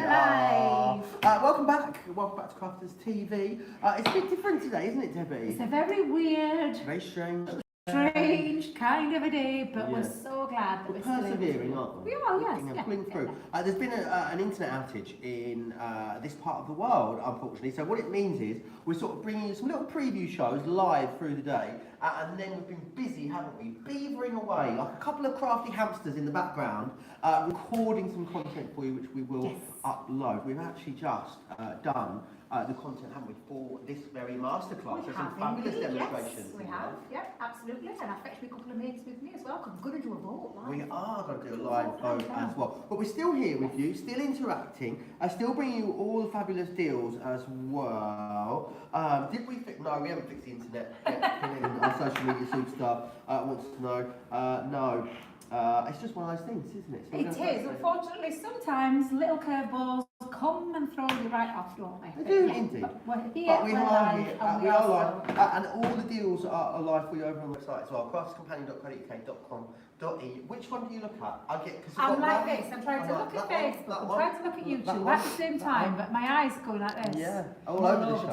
Hi. Welcome back to Crafters TV. It's a bit different today, isn't it, Debbie? It's a very weird, Very strange kind of a day, but we're so glad that we're persevering, aren't we? We are, yes. Pulling through. There's been an internet outage in this part of the world, unfortunately. So what it means is we're sort of bringing you some little preview shows live through the day, and then we've been busy, haven't we? Beavering away like a couple of crafty hamsters in the background, recording some content for you, which we will upload. We've actually just done the content, haven't we, for this very masterclass. There's some fabulous demonstrations. Yes, we have. Yep, absolutely. And I've fetched me a couple of mates with me as well, because we're going to do a vote live. We are going to do a live vote as well. But we're still here with you, still interacting, still bringing you all the fabulous deals as well. Did we fix? No, we haven't fixed the internet yet. Our social media superstar wants to know. No. It's just one of those things, isn't it? So it is. Unfortunately, sometimes little curveballs come and throw you right off, don't they? They do, indeed. But we're here, but we we're are live, here, and we are live. And all the deals are live for you over on the website as well. craftscompanion.co.uk.com.eu. Which one do you look at? I'm like this. I'm trying to look at Facebook. I'm trying to look at YouTube at the same time, but my eyes are going like this. Yeah, all over the show.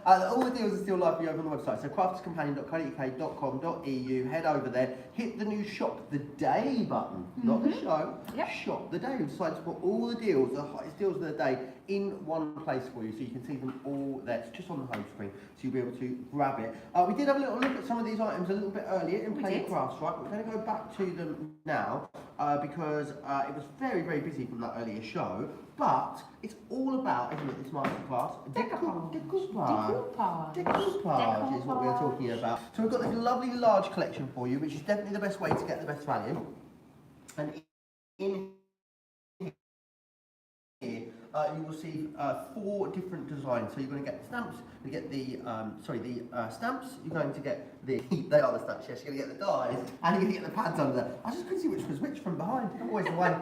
All the deals are still live for you over on the website. So craftscompanion.co.uk.com.eu. Head over there. Hit the new Shop the Day button, not the show. Yep. Shop the Day. We decided to put all the deals, the hottest deals of the day, in one place for you, so you can see them all there. It's just on the home screen, so you'll be able to grab it. We did have a little look at some of these items a little bit earlier in Play Crafts, right? We're going to go back to them now because it was very, very busy from that earlier show. But it's all about, isn't it, this masterclass? Decoupage is what we are talking about. So we've got this lovely large collection for you, which is definitely the best way to get the best value. And in here, you will see 4 different designs. So you're going to get stamps, you get the stamps, you're going to get they are the stamps, yes, you're going to get the dies, and you're going to get the pads under there. I just couldn't see which was which from behind, always the way.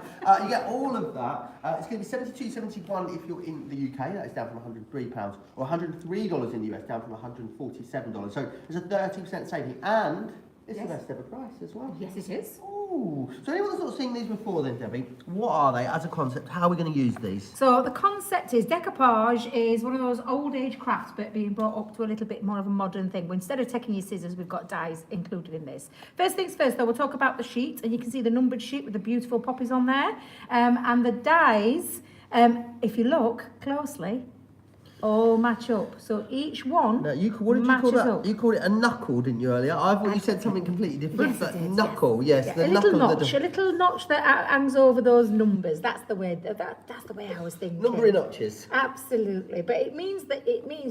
You get all of that. It's going to be $72.71 if you're in the UK, that is down from £103, or $103 in the US, down from $147. So there's a 30% saving, and it's the best ever price as well. Yes, it is. Ooh. So anyone that's not seen these before then, Debbie, what are they as a concept? How are we going to use these? So the concept is decoupage is one of those old age crafts, but being brought up to a little bit more of a modern thing. Where instead of taking your scissors, we've got dies included in this. First things first, though, we'll talk about the sheet, and you can see the numbered sheet with the beautiful poppies on there. And the dies, if you look closely, all match up. So each one what did you call that? Up. You called it a knuckle, didn't you, earlier? I thought you said something completely different. Yes, it is, knuckle, yes. Yeah. The A knuckle little notch that hangs over those numbers. That's the way. That's the way I was thinking. Numbering notches. Absolutely, but it means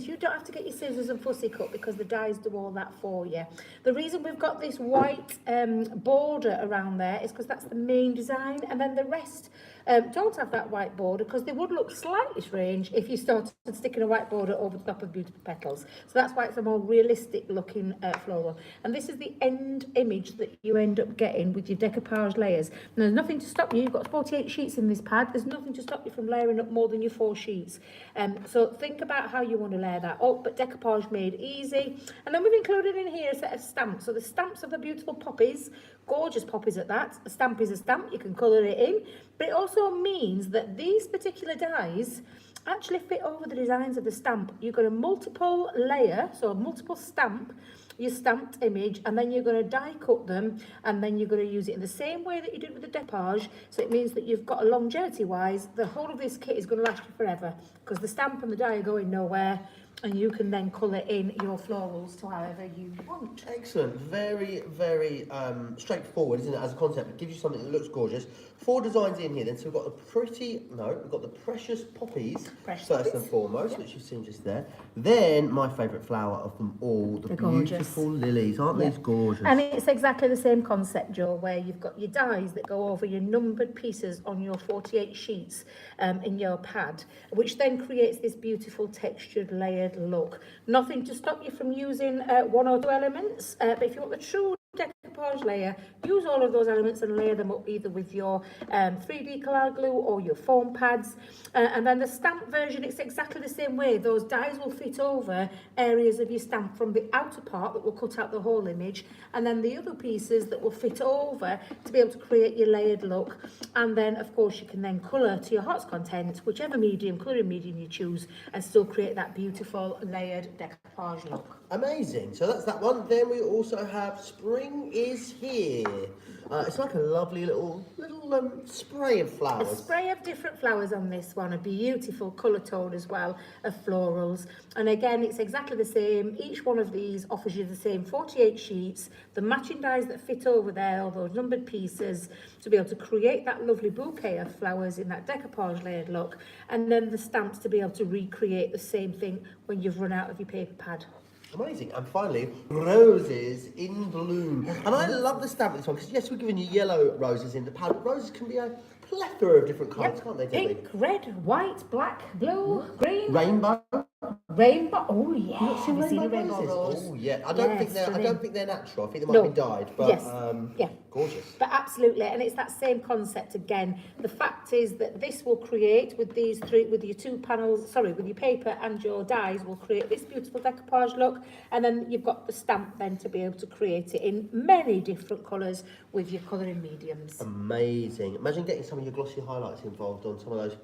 you don't have to get your scissors and fussy cut because the dies do all that for you. The reason we've got this white border around there is because that's the main design, and then the rest don't have that white border because they would look slightly strange if you started sticking a white border over the top of beautiful petals. So that's why it's a more realistic looking floral. And this is the end image that you end up getting with your decoupage layers. And there's nothing to stop you. You've got 48 sheets in this pad. There's nothing to stop you from layering up more than your 4 sheets. So think about how you want to layer that up, but decoupage made easy. And then we've included in here a set of stamps. So the stamps of the beautiful poppies, gorgeous poppies at that. A stamp is a stamp, you can colour it in. But it also means that these particular dies actually fit over the designs of the stamp. You've got a multiple layer, so a multiple stamp, your stamped image, and then you're going to die cut them, and then you're going to use it in the same way that you did with the decoupage. So it means that you've got a longevity wise, the whole of this kit is going to last you forever because the stamp and the die are going nowhere. And you can then colour in your florals to however you want. Excellent. Very, very straightforward, isn't it, as a concept? It gives you something that looks gorgeous. 4 designs in here then. So we've got the we've got the precious poppies first and foremost, which you've seen just there. Then my favourite flower of them all, the beautiful lilies. Aren't these gorgeous? And it's exactly the same concept, Joe, where you've got your dies that go over your numbered pieces on your 48 sheets in your pad, which then creates this beautiful textured layered look. Nothing to stop you from using 1 or 2 elements, but if you want the true decoupage layer, use all of those elements and layer them up either with your 3D colour glue or your foam pads. And then the stamp version, it's exactly the same way. Those dies will fit over areas of your stamp from the outer part that will cut out the whole image, and then the other pieces that will fit over to be able to create your layered look. And then, of course, you can then colour to your heart's content, whichever colouring medium you choose, and still create that beautiful layered decoupage look. Amazing. So that's that one. Then we also have Spring is Here. It's like a lovely little spray of flowers. A spray of different flowers on this one, a beautiful colour tone as well of florals. And again, it's exactly the same. Each one of these offers you the same 48 sheets, the matching dies that fit over there, all those numbered pieces, to be able to create that lovely bouquet of flowers in that decoupage layered look. And then the stamps to be able to recreate the same thing when you've run out of your paper pad. Amazing. And finally, Roses in Bloom. And I love the stamp of this one because, yes, we're giving you yellow roses in the pad, but roses can be a plethora of different colours, can't they, Debbie? Pink, red, white, black, blue, green. Rainbow. Rainbow. Oh, yeah. You've seen Have you rainbow roses? rose? Oh, yeah. I don't think they're natural. I think they might be dyed, but yeah. gorgeous. But absolutely, and it's that same concept again. The fact is that this will create with these three, with your two panels, with your paper and your dies, will create this beautiful decoupage look. And then you've got the stamp then to be able to create it in many different colours with your colouring mediums. Amazing. Imagine getting some of your glossy highlights involved on some of those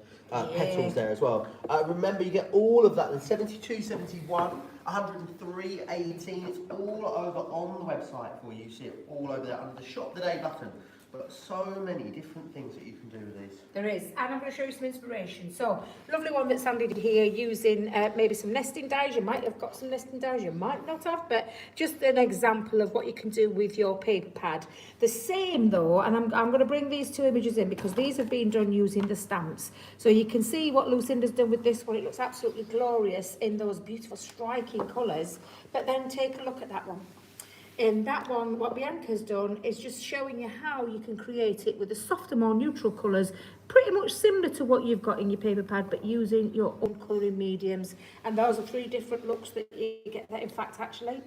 petals there as well. Remember, you get all of that in 72.71, 103.18. It's all over on the website for you. You see it all over there under the Shop the Day button. But so many different things that you can do with these. There is, and I'm going to show you some inspiration. So, lovely one that Sandy did here using maybe some nesting dies. You might have got some nesting dies, you might not have, but just an example of what you can do with your paper pad. The same though, and I'm going to bring these two images in because these have been done using the stamps. So you can see what Lucinda's done with this one. It looks absolutely glorious in those beautiful striking colours. But then take a look at that one. In that one, what Bianca's done is just showing you how you can create it with the softer, more neutral colours, pretty much similar to what you've got in your paper pad, but using your own colouring mediums. And those are three different looks that you get there. In fact, actually,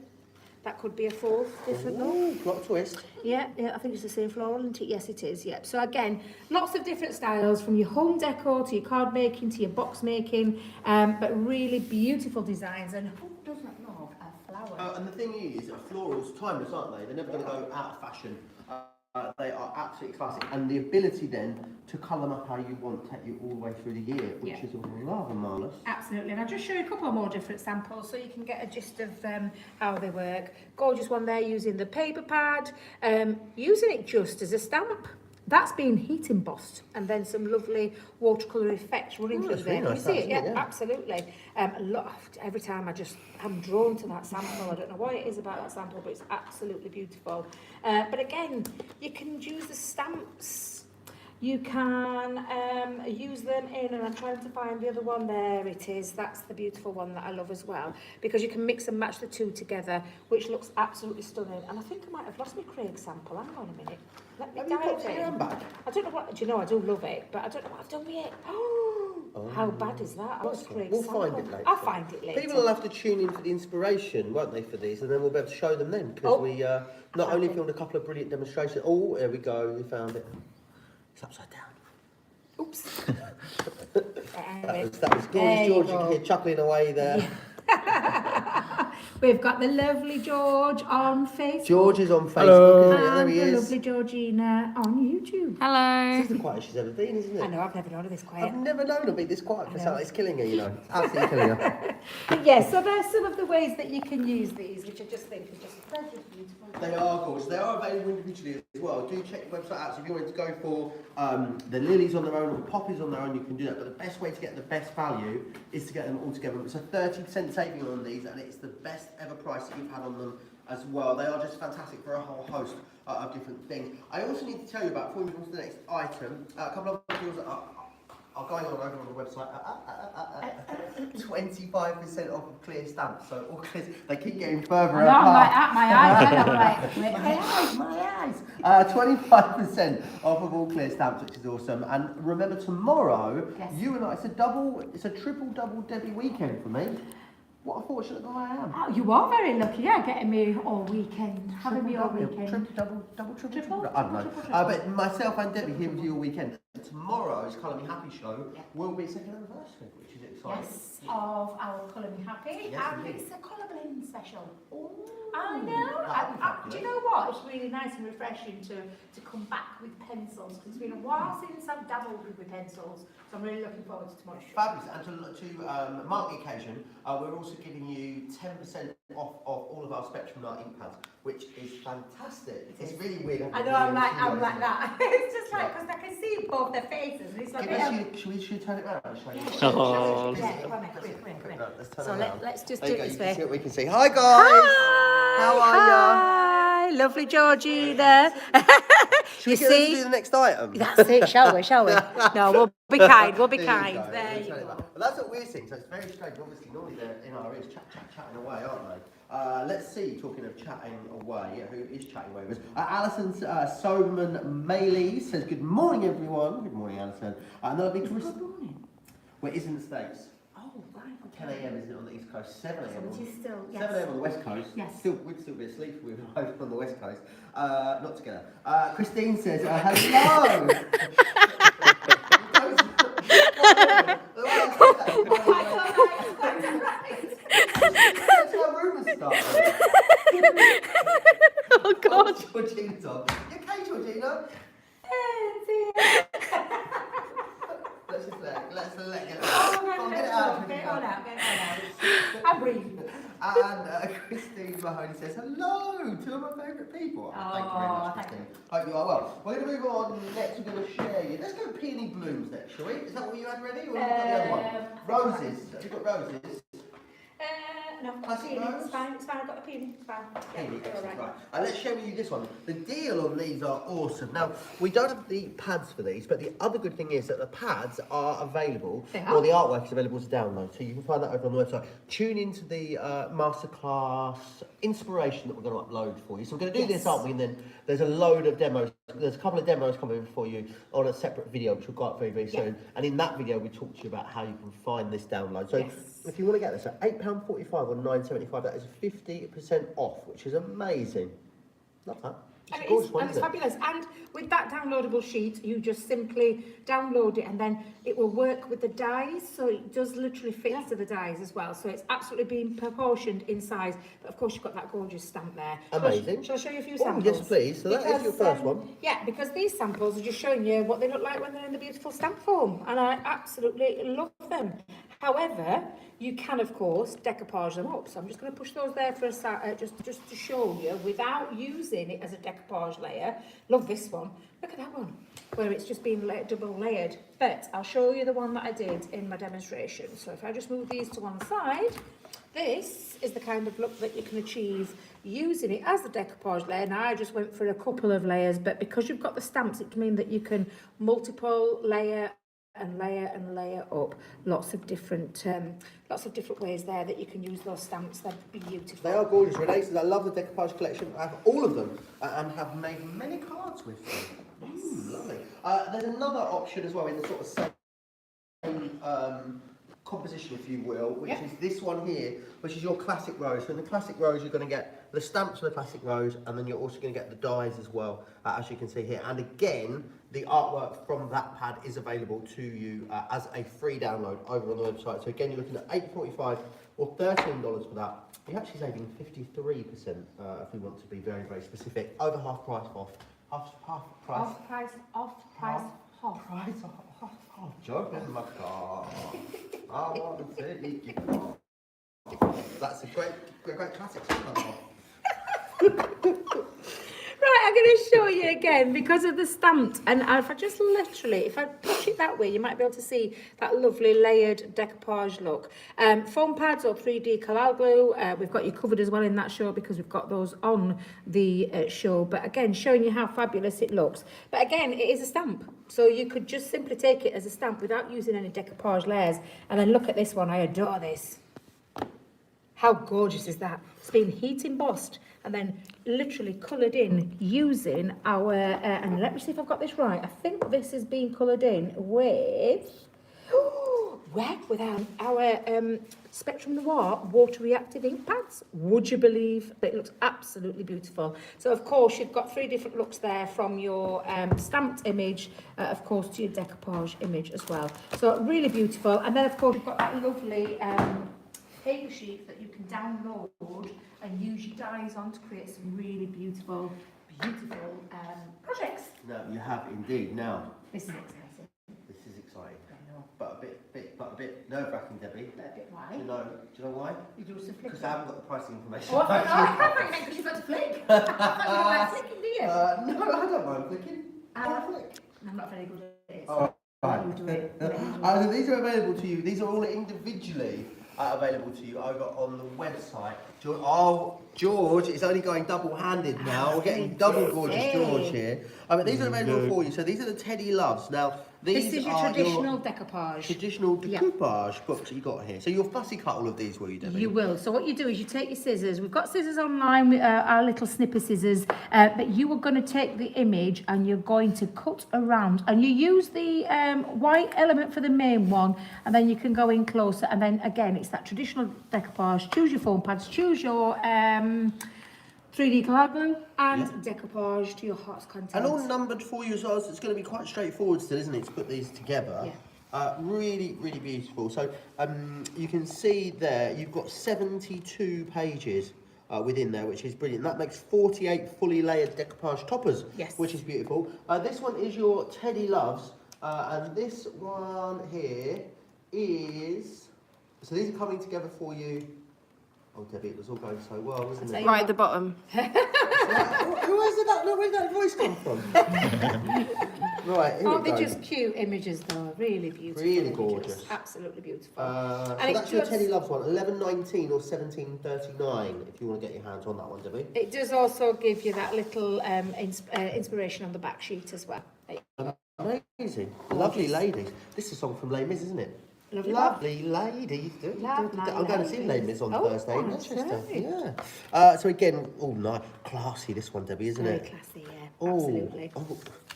that could be a fourth different look. Plot twist. Yeah, I think it's the same floral, isn't it? Yes, it is, yeah. So again, lots of different styles, from your home decor to your card making to your box making, but really beautiful designs. And who doesn't love a flower? And the thing is, florals, timeless, aren't they? They're never going to go out of fashion. They are absolutely classic. And the ability then to colour them up how you want take you all the way through the year, which is rather marvellous. Absolutely. And I'll just show you a couple more different samples so you can get a gist of how they work. Gorgeous one there using the paper pad, using it just as a stamp. That's been heat embossed, and then some lovely watercolour effects running through there. Really nice, Can you see it? yeah, absolutely. Every time I'm drawn to that sample. I don't know what it is about that sample, but it's absolutely beautiful. But again, you can use the stamps. You can use them in, and I'm trying to find the other one. There it is. That's the beautiful one that I love as well, because you can mix and match the two together, which looks absolutely stunning. And I think I might have lost my Craig sample. Hang on a minute. Let me dive in. I don't know what, do you know, I do love it, but I don't know what I've done with it. Oh, how bad is that? We'll find it later. I'll find it later. People will have to tune in for the inspiration, won't they, for these, and then we'll be able to show them then, because we not only filmed a couple of brilliant demonstrations. Oh, there we go, we found it. It's upside down. Oops. that was gorgeous, George. You can hear chuckling away there. We've got the lovely George on Facebook. George is on Facebook. Hello. Isn't it? There he And the is. lovely Georgina on YouTube. Hello. This is the quietest she's ever been, isn't it? I know, I've never known her this quiet. I've never known her be this quiet for something. It's killing her, you know. It's absolutely killing her. But yes, so there's some of the ways that you can use these, which I just think are just beautiful. They are gorgeous. They are available individually as well. Do check the website out. So if you wanted to go for the lilies on their own or the poppies on their own, you can do that. But the best way to get the best value is to get them all together. It's a 30% saving on these, and it's the best ever price that you've had on them as well. They are just fantastic for a whole host of different things. I also need to tell you about, before we move on to the next item, a couple of deals that are going on over on the website. 25% off of clear stamps. So all clear, they keep getting further apart. My eyes. My eyes. 25% off of all clear stamps, which is awesome. And remember, tomorrow, you and I, it's a triple double Debbie weekend for me. What a fortunate guy I am. Oh, you are very lucky, yeah, getting me all weekend, having me all Triple, weekend. triple. I don't know. But myself and Debbie here with you all weekend. Tomorrow's Colour Me Happy show will be second anniversary, which is exciting. Yes, of our Colour Me Happy, Yes, and indeed. it's a colour blend special. Ooh, I know. that'd be Do you know what? It's really nice and refreshing to come back with pencils, because it's been a while since I've dabbled with pencils, so I'm really looking forward to tomorrow's show. fabulous. And to mark the occasion, we're also giving you 10% off of all of our Spectrum Light ink pads, which is fantastic. It's really weird. I know, I'm like that. It's just like, because I can see both their faces, and it's like... Should we turn it around and show you? Oh. Yeah, come on, quick. No, let's turn So it around. let's just There do you it go, this you can see way. what we can see. Hi guys! How are Hi, lovely Georgina. you? Should we get to do the next item? That's it, shall we? No, we'll be kind, There you There go. you Turn it go. back. Well, that's what we're seeing, so it's very strange. Obviously, normally they're in our ears chatting away, aren't they? Let's see, talking of chatting away, who is chatting away with us? Alison Soberman Mayley says, good morning, everyone. Good morning, Alison. And then I'll be Good morning. Where is in the States? Oh, right. 10 a.m. isn't it on the East Coast? 7 a.m. So it is still, 7 a.m. on the West Coast. Yes. We'd still be asleep if we were both on the West Coast. Not together. Christine says, hello! That's how rumours start. Oh, God. Georgina's on. You okay, Georgina? Let's let it out. Get it out. Get it on out. I'm breathing. And Christine Mahoney says, hello, two of my favourite people. Thank you very much, Christine. Hope you are well. We're going to move on next. We're going to share you. Let's go peony blooms next, shall we? Is that what you had ready? Or have you got the other one? Roses. Have you got roses? No, Classic peony. rose? It's fine. I've got the peony. It's fine. Peony, Yeah, excellent, all right. Let's share with you this one. The deal on these are awesome. Now, we don't have the pads for these, but the other good thing is that the pads are available, They are? or the artwork is available to download. So you can find that over on the website. Tune into the masterclass inspiration that we're going to upload for you. So we're going to do this, aren't we? And then there's a load of demos. There's a couple of demos coming for you on a separate video, which will go up very, very soon. And in that video, we talk to you about how you can find this download. So if you want to get this at £8.45 or £9.75, that is 50% off, which is amazing. Love that. And It's a gorgeous one, it's isn't it? fabulous. And with that downloadable sheet, you just simply download it, and then it will work with the dies. So it does literally fit to the dies as well. So it's absolutely being proportioned in size. But of course, you've got that gorgeous stamp there. Amazing. Shall I show you a few Oh, samples? yes, please. So that is your first one. Yeah, because these samples are just showing you what they look like when they're in the beautiful stamp form. And I absolutely love them. However, you can, of course, decoupage them up. So I'm just going to push those there for a just to show you without using it as a decoupage layer. Love this one. Look at that one, where it's just been double layered. But I'll show you the one that I did in my demonstration. So if I just move these to one side, this is the kind of look that you can achieve using it as a decoupage layer. Now I just went for a couple of layers, but because you've got the stamps, it can mean that you can multiple layer and layer up lots of different ways there that you can use those stamps. They're beautiful. They are gorgeous, Renee. So I love the decoupage collection. I have all of them and have made many cards with them. Lovely. There's another option as well in the sort of same composition, if you will, which is this one here, which is your classic rose. So in the classic rose, you're going to get the stamps for the classic rose, and then you're also going to get the dies as well, as you can see here. And again, the artwork from that pad is available to you as a free download over on the website. So again, you're looking at $8.45 or $13 for that. You're actually saving 53% if we want to be very, very specific. Over half price off. Half price. Off price, Jump in my car. I want to take you home. That's a great classic. Right, I'm going to show you again because of the stamped, and if I just literally, if I push it that way, you might be able to see that lovely layered decoupage look. Foam pads or 3D Collal glue, we've got you covered as well in that show because we've got those on the show, but again, showing you how fabulous it looks. But again, it is a stamp, so you could just simply take it as a stamp without using any decoupage layers. And then look at this one, I adore this. How gorgeous is that? It's been heat embossed and then literally coloured in using our, and let me see if I've got this right. I think this is being coloured in with without our Spectrum Noir water reactive ink pads. Would you believe that it looks absolutely beautiful? So of course you've got 3 different looks there, from your stamped image, of course, to your decoupage image as well. So really beautiful. And then of course you've got that lovely paper sheet that you can download and use your dies on to create some really beautiful projects. No, you have indeed. Now, This is exciting. this is exciting, I know. but a bit nerve-wracking, Debbie. A bit why? Do you know why? You do some Because flicking. I haven't got the pricing information. Oh, I can't think because you've got to flick. I thought you were like flicking, do you? No, I don't mind flicking. Flick. I'm not very good at it. Oh, right. You do it. You do it. So these are available to you. These are all individually available to you over on the website. George is only going double-handed now. We're getting double gorgeous George here. But these are available for you. So these are the Teddy Loves. Now, these This is your are traditional decoupage. traditional decoupage books that you got here. So you'll fussy cut all of these, will you, Debbie? You will. So what you do is you take your scissors. We've got scissors online, our little snipper scissors. But you are going to take the image and you're going to cut around. And you use the white element for the main one. And then you can go in closer. And then again, it's that traditional decoupage. Choose your foam pads. Choose your 3D card glue and decoupage to your heart's content. And all numbered for you as well, so it's going to be quite straightforward still, isn't it, to put these together. Yeah. Really, really beautiful. So you can see there, you've got 72 pages within there, which is brilliant. That makes 48 fully layered decoupage toppers, which is beautiful. This one is your Teddy Loves, and this one here is... So these are coming together for you. Oh, Debbie, it was all going so well, wasn't it? Right at the bottom. Where's that voice come from? Right, here Aren't we they go. just cute images though? Really beautiful. Really images. gorgeous. Absolutely beautiful. So And that's your Teddy Loves one, 11.19 or 17.39 if you want to get your hands on that one, Debbie. It does also give you that little inspiration on the back sheet as well. Amazing. Lovely ladies. This is a song from Les Mis, isn't it? Lovely ladies. Lovely I'm going to see Les Mis on Thursday in that's Manchester. right. Yeah. So again, nice, classy this one, Debbie, isn't Very it? classy, yeah. Absolutely.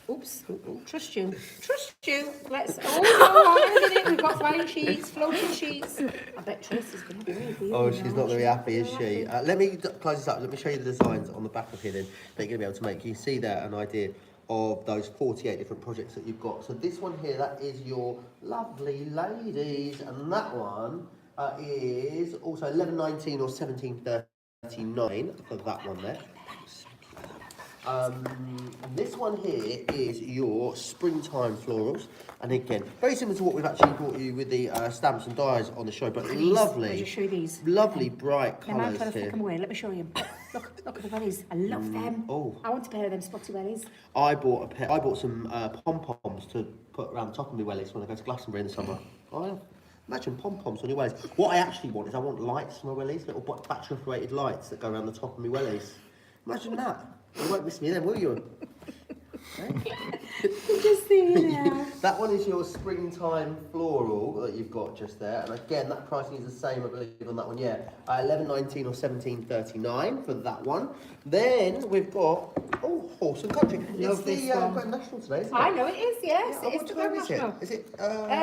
Oops. Trust you. Trust you. Let's. Oh, no, minute. We've got flying sheets, floating sheets. I bet Tracy's going to be really. Oh, she's not very happy, is she? Let me close this up. Let me show you the designs on the back of here then that you're going to be able to make. You can see there an idea of those 48 different projects that you've got. So this one here, that is your lovely ladies, and that one is also 11.19 or 17.39 for that one there. This one here is your springtime florals, and again, very similar to what we've actually brought you with the stamps and dies on the show, but lovely, I'll just show you these. lovely bright Them aren't colours trying to here. flick them away. Let me show you. Look at the wellies. I love them. Oh. I want a pair of them spotty wellies. I bought some pom-poms to put around the top of my wellies when I go to Glastonbury in the summer. Imagine pom-poms on your wellies. What I actually want is I want lights for my wellies, little battery operated lights that go around the top of my wellies. Imagine that. You won't miss me then, will you? Just see it now. That one is your springtime floral that you've got just there, and again that pricing is the same, I believe, on that one. 11.19 or 17.39 for that one. Then we've got horse and country. Love It's this the one. Grand National today, isn't it? I know it is. Yes, Yeah, it is what the time Grand is it? National. Is it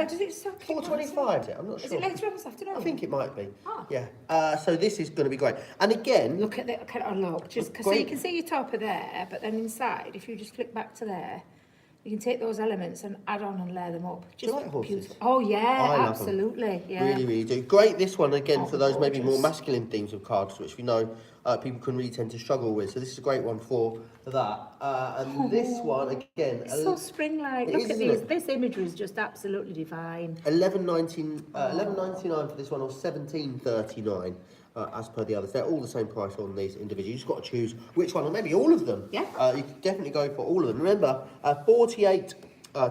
Does it start? 4:25? Is it? I'm not sure. Is it later on this afternoon? I think it might be. Ah. Yeah. So this is going to be great. And again, Look at the look. Just so you can see your topper there, but then inside, if you just flick back to there, you can take those elements and add on and layer them up. Do you Just like horses? beautiful. Oh yeah, I love 'em. absolutely. Yeah. really, really do. Great this one again for those maybe more gorgeous. masculine themes of cards, which we know people can really tend to struggle with. So this is a great one for that. And this one again, It's so spring-like. It Look is, at isn't these. it? This imagery is just absolutely divine. 11.99 for this one, or 17.39 as per the others. They're all the same price on these individuals. You just got to choose which one, or maybe all of them. Yeah. You can definitely go for all of them. Remember, 48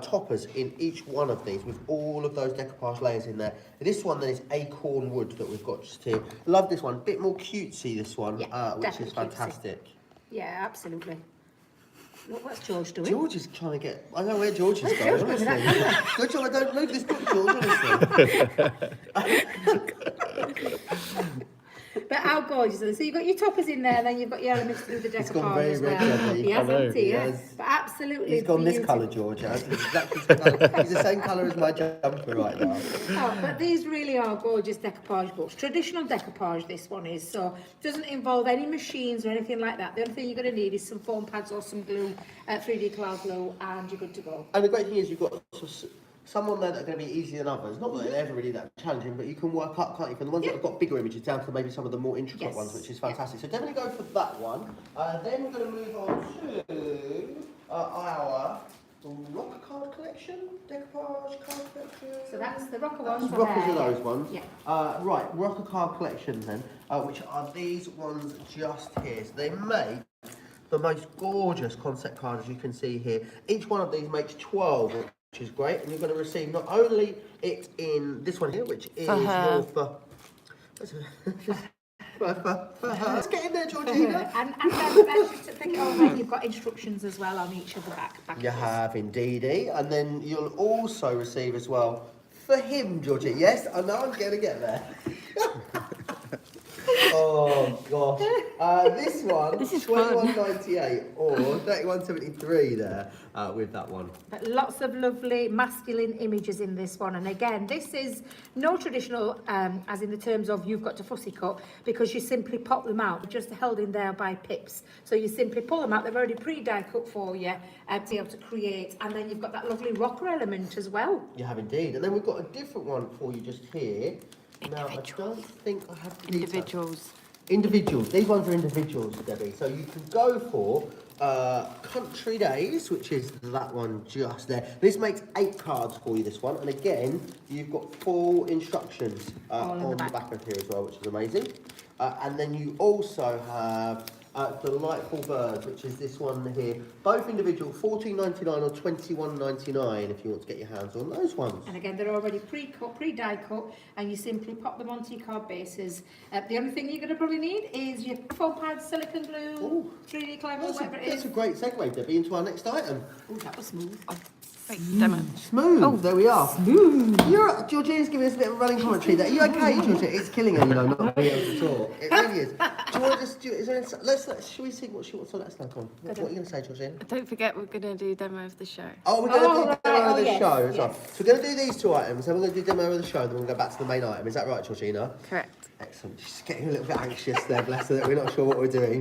toppers in each one of these with all of those decoupage layers in there. This one then is acorn wood that we've got just here. Love this one, bit more cutesy this one, Yeah, which is definitely cutesy. fantastic. Yeah, absolutely. Look, what's George doing? George is trying to get, I don't know where George is going, honestly. Good job I don't move this book, George, honestly. But how gorgeous are they? So you've got your toppers in there, then you've got your elements to do the decoupage It's gone very as red, well. hasn't he? He has, hasn't he? He Yeah. has. But absolutely He's gone this beautiful. colour, George. He's exactly the same colour. He's the same colour as my jumper right now. Oh, but these really are gorgeous decoupage books. Traditional decoupage, this one is. So it doesn't involve any machines or anything like that. The only thing you're going to need is some foam pads or some glue, 3D cloud glue, and you're good to go. And the great thing is you've got some on there that are going to be easier than others. Not that they're ever really that challenging, but you can work up, can't you, from the ones that have got bigger images down to maybe some of the more intricate ones, which is fantastic. So definitely go for that one. Then we're going to move on to our rocker card collection, decoupage card collection. So that's the rocker ones. Rockers are those ones. Yeah. Right, rocker card collection then, which are these ones just here. So they make the most gorgeous concept card, as you can see here. Each one of these makes 12, which is great, and you're going to receive not only it in this one here, which is your let's get in there, Georgina. and then just to think over, you've got instructions as well on each of the back. You have indeedy, and then you'll also receive as well for him, Georgie. Yes, I know I'm going to get there. Oh gosh, this one, This is 21.98 or 31.73 there with that one. But lots of lovely masculine images in this one, and again, this is no traditional, as in the terms of you've got to fussy cut, because you simply pop them out, just held in there by pips. So you simply pull them out; they've already pre-die cut for you to be able to create, and then you've got that lovely rocker element as well. You have indeed, and then we've got a different one for you just here. Now, I don't think I have the Individuals. Individuals. These ones are individuals, Debbie. So you can go for Country Days, which is that one just there. This makes 8 cards for you, this one. And again, you've got full instructions on the back of here as well, which is amazing. And then you also have Delightful Birds, which is this one here. Both individual, $14.99 or $21.99 if you want to get your hands on those ones. And again, they're already pre-cut, pre-die cut, and you simply pop them onto your card bases. The only thing you're going to probably need is your foam pads, silicone glue, 3D cloud glue, whatever it is. That's a great segue, Debbie, into our next item. Oh, that was smooth. Demo. Smooth. Oh, there we are. Smooth. Georgina's giving us a bit of running commentary there. Are you okay, Georgina? It's killing her, you know, not being able to talk. It really is. Do you want to just shall we see what she wants to let us know? Come on. What are you going to say, Georgina? Don't forget, we're going to do demo of the show. Oh, we're going to do demo of the yes, show as well. yes. So we're going to do these 2 items, then we're going to do demo of the show, then we're going to go back to the main item. Is that right, Georgina? Correct. Excellent. She's getting a little bit anxious there, bless her, that we're not sure what we're doing.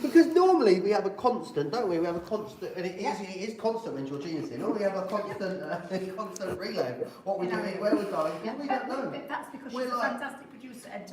Because normally we have a constant, don't we? We have a constant, and it is constant when Georgina's in. Normally we have a constant relay of what we're doing, where we're going. We don't know. That's because We're she's like- a fantastic producer and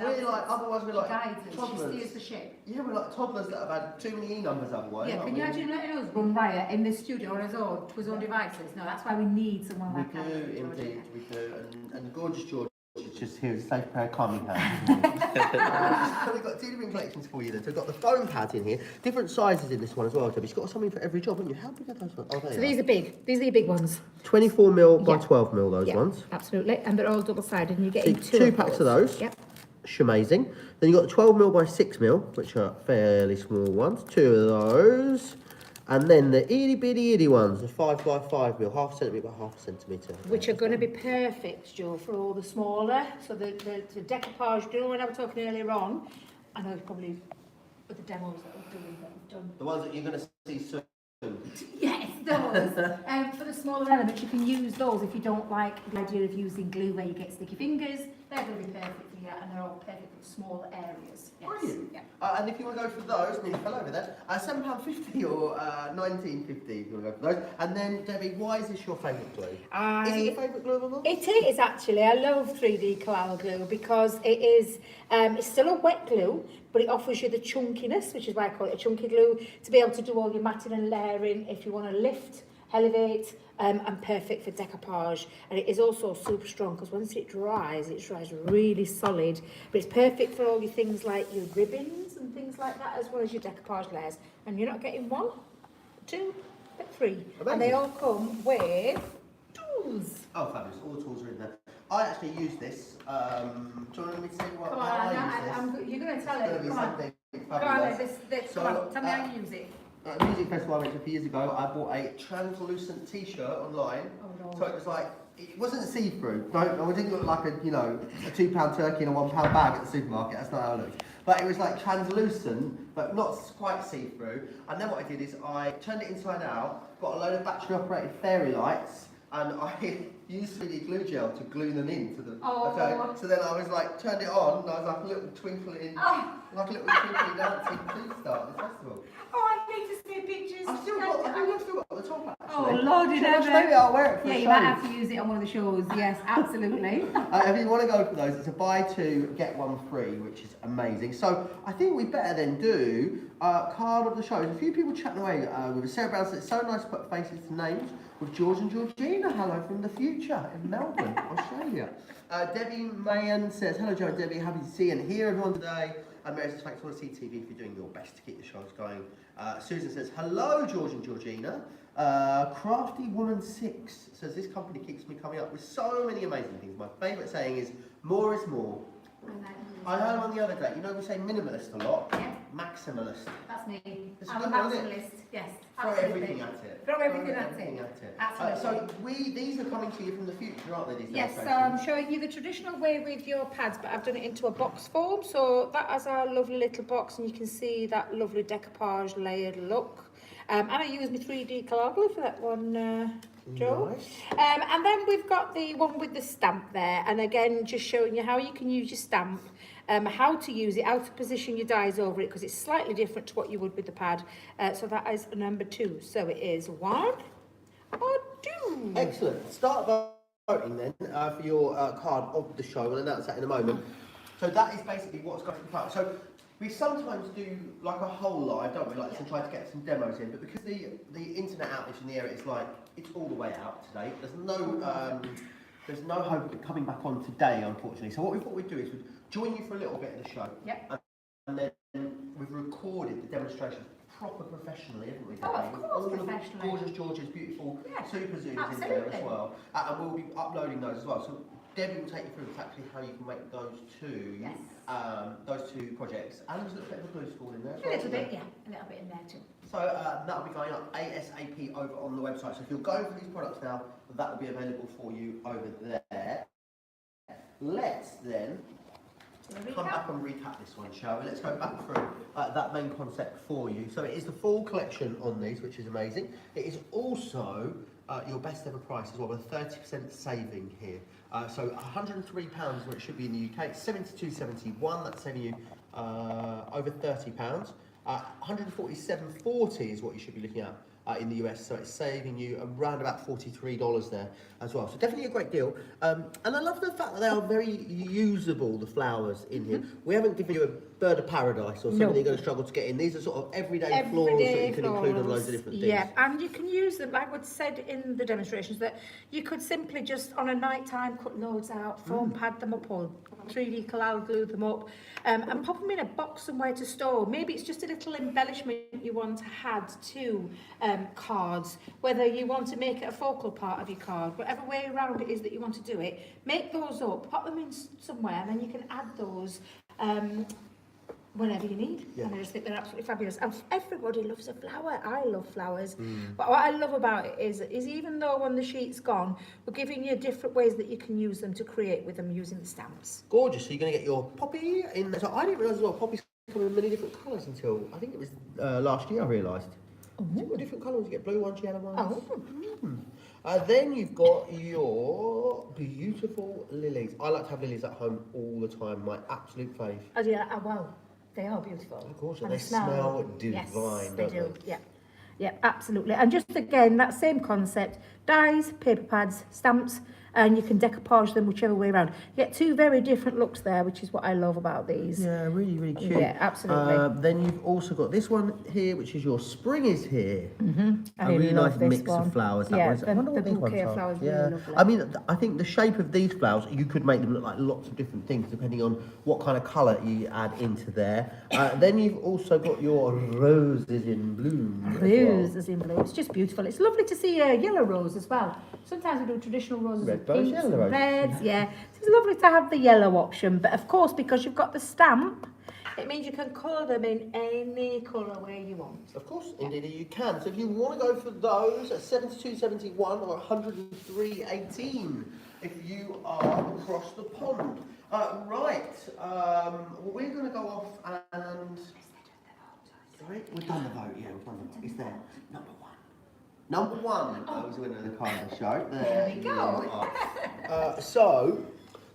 Otherwise we're like guides us. She toddlers. steers the ship. Yeah, we're like toddlers that have had too many E numbers otherwise. Yeah, aren't can you we? imagine letting us run riot in the studio on his own, to his own devices? No, that's why we need someone We like do, that. indeed, we do. And gorgeous George is just here with a safe pair of calming hands. We've got 2 different collections for you then. So we've got the foam pads in here, different sizes in this one as well, Debbie. She's got something for every job, haven't you? How big are those ones? Oh, there So you these are. are big. These are your big ones. 24mm by Yeah. 12mm, those ones. Absolutely. And they're all double-sided, and you're So getting 2 packs of those. Yep. Amazing. Then you've got the 12mm by 6mm, which are fairly small ones. 2 of those. And then the itty-bitty ones, the 5 by 5mm, half centimetre by half centimetre. Which are going to be perfect, Joe, for all the smaller. So the decoupage, you know when I was talking earlier on, I know probably with the demos that we've done. The ones that you're going to see soon. Yes, those. For the smaller elements, you can use those if you don't like the idea of using glue where you get sticky fingers. They're going to be perfect for you, and they're all perfect for smaller areas. Yes. Brilliant. Yeah. And if you want to go for those, nearly fell over there, £7.50 or £19.50 if you want to go for those. And then, Debbie, why is this your favourite glue? Is it your favourite glue of them all? It is actually. I love 3D cloud glue because it is, it's still a wet glue, but it offers you the chunkiness, which is why I call it a chunky glue, to be able to do all your matting and layering if you want to lift, elevate, and perfect for decoupage. And it is also super strong because once it dries really solid. But it's perfect for all your things like your ribbons and things like that, as well as your decoupage layers. And you're not getting 1, 2, but 3. Amazing. And they all come with tools. Oh, fabulous. All the tools are in there. I actually use this. Do you want me to say Come how I on, use this? you're going to tell It's it. going to be Come on. something Go on, fabulous. come on, tell me how you use it. at a music festival I went to a few years ago, I bought a translucent T-shirt online. Oh, Lord. So it was like, it wasn't see-through. No, it didn't look like a £2 turkey in a £1 bag at the supermarket. That's not how it looked. But it was like translucent, but not quite see-through. And then what I did is I turned it inside out, got a load of battery-operated fairy lights, and I used 3D glue gel to glue them into the. Oh. Okay. So then I was like, turned it on, and I was like a little twinkling, like a little twinkling dancing food star at the festival. Oh, I need to see pictures. I've still got the top actually. Oh, Lordy, Maybe I'll wear it for yeah, a you show. might have to use it on one of the shows. Yes, absolutely. If you want to go for those, it's a buy two, get one free, which is amazing. So I think we better then do card of the show. There's a few people chatting away with Sarah Brown said it's so nice to put faces to names with George and Georgina. Hello from the future in Melbourne, Australia. Debbie Mayan says, hello Joe and Debbie, happy to see and hear everyone today. And Mary says, thanks for CTV for doing your best to keep the shows going. Susan says, hello George and Georgina. Crafty Woman 6 says, this company keeps me coming up with so many amazing things. My favourite saying is, more is more. I heard one the other day, you know we say minimalist a lot? Yeah. Maximalist. That's me. It's I'm a a good one, isn't maximalist. Yes. Throw Absolutely. everything at it. Throw everything at it. Absolutely. So these are coming to you from the future, aren't they? These Yes, so demonstrations? I'm showing you the traditional way with your pads, but I've done it into a box form. So that has our lovely little box, and you can see that lovely decoupage layered look. And I use my 3D colour glue for that one, Joe. Nice. And then we've got the one with the stamp there, and again, just showing you how you can use your stamp, how to use it, how to position your dies over it, because it's slightly different to what you would with the pad. So that is number 2. So it is 1 or 2. Excellent. Start voting then for your card of the show. We'll announce that in a moment. So that is basically what's going to be part. So we sometimes do like a whole live, don't we, like this, and try to get some demos in. But because the internet outage in the area is like, it's all the way out today. There's no hope of it coming back on today, unfortunately. So what we thought we'd do is we'd join you for a little bit of the show. Yep. And then we've recorded the demonstration proper professionally, haven't we? Oh, of With course, all professionally. Of gorgeous George's beautiful super zooms in absolutely. there as well. And we'll be uploading those as well. So Debbie will take you through exactly how you can make those two projects. And there's a little bit of a glue school in there as well. A little bit, yeah. A little bit in there too. So that'll be going up ASAP over on the website. So if you're going for these products now, that will be available for you over there. Let's then come back and recap this one, shall we? Let's go back through that main concept for you. So it is the full collection on these, which is amazing. It is also your best ever price as well, with a 30% saving here. So £103 where it should be in the UK. It's £72.71. That's saving you over £30. 147.40 is what you should be looking at in the US, so it's saving you around about $43 there as well. So definitely a great deal. And I love the fact that they are very usable, the flowers in here. We haven't given you a bird of paradise or something you're going to struggle to get in. These are sort of everyday florals that you can include on loads of different things. Yeah, and you can use them, like what said in the demonstrations, that you could simply just on a night time cut loads out, foam pad them up or 3D colour glue them up, and pop them in a box somewhere to store. Maybe it's just a little embellishment you want to add to cards, whether you want to make it a focal part of your card, whatever way around it is that you want to do it, make those up, pop them in somewhere, and then you can add those whenever you need. Yeah. And I just think they're absolutely fabulous. And everybody loves a flower. I love flowers. But what I love about it is even though when the sheet's gone, we're giving you different ways that you can use them to create with them using the stamps. Gorgeous. So you're going to get your poppy in there. So I didn't realise as well, poppies come in many different colours until, I think it was last year I realised. You've got different colours. You get blue ones, yellow ones. Then you've got your beautiful lilies. I like to have lilies at home all the time. My absolute fave. Oh yeah, wow. They are beautiful. Of course, and they smell divine, yes, don't they do. Yeah, yeah, absolutely. And just again, that same concept: dies, paper pads, stamps, and you can decoupage them whichever way around. You get two very different looks there, which is what I love about these. Yeah, really, really cute. Yeah, absolutely. Then you've also got this one here, which is your spring is here. I A really love nice this mix one. of flowers. That Yeah, one's, I wonder what the these ones bouquet of are. flowers Yeah, really lovely. I mean, I think the shape of these flowers, you could make them look like lots of different things depending on what kind of colour you add into there. Then you've also got your roses in bloom. as well. Roses in blue. It's just beautiful. It's lovely to see a yellow rose as well. Sometimes we do traditional roses Red with rose, pinks yellow and rose. reds. Yeah, so it's lovely to have the yellow option. But of course, because you've got the stamp, It means you can colour them in any colour way you want. Of course, indeed you can. So if you want to go for those at 72.71 or 103.18, if you are across the pond. Right, we're going to go off and... Sorry, we've done the vote, yeah, we've done the vote. It's there. Number one. Number one goes winner of the kind of show. There we go. So,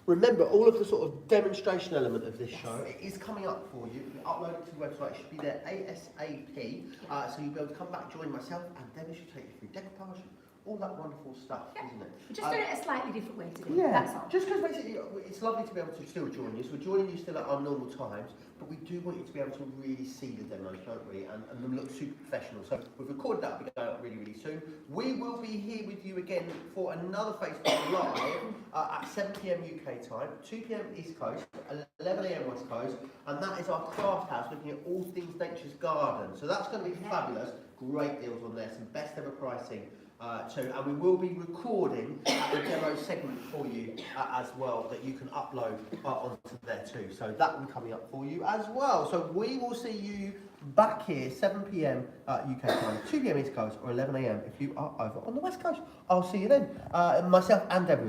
remember, all of the sort of demonstration element of this show, it is coming up for you. You upload it to the website, it should be there ASAP. So you'll be able to come back, join myself, and Debbie should take you through decoupage, all that wonderful stuff, isn't it? We're just doing it a slightly different way to do it, Yeah, that's all. just because basically it's lovely to be able to still join you. So we're joining you still at our normal times, but we do want you to be able to really see the demos, don't we? And them look super professional. So we've recorded that, we'll be going up really, really soon. We will be here with you again for another Facebook Live at 7 PM UK time, 2 PM East Coast, 11 AM West Coast, and that is our craft house looking at all things Nature's Garden. So that's going to be fabulous. Great deals on there, some best ever pricing. Too, and we will be recording a demo segment for you as well that you can upload onto there too. So that will be coming up for you as well. So we will see you back here 7 PM UK time, 2 PM East Coast or 11 AM if you are over on the West Coast. I'll see you then. Myself and Debbie.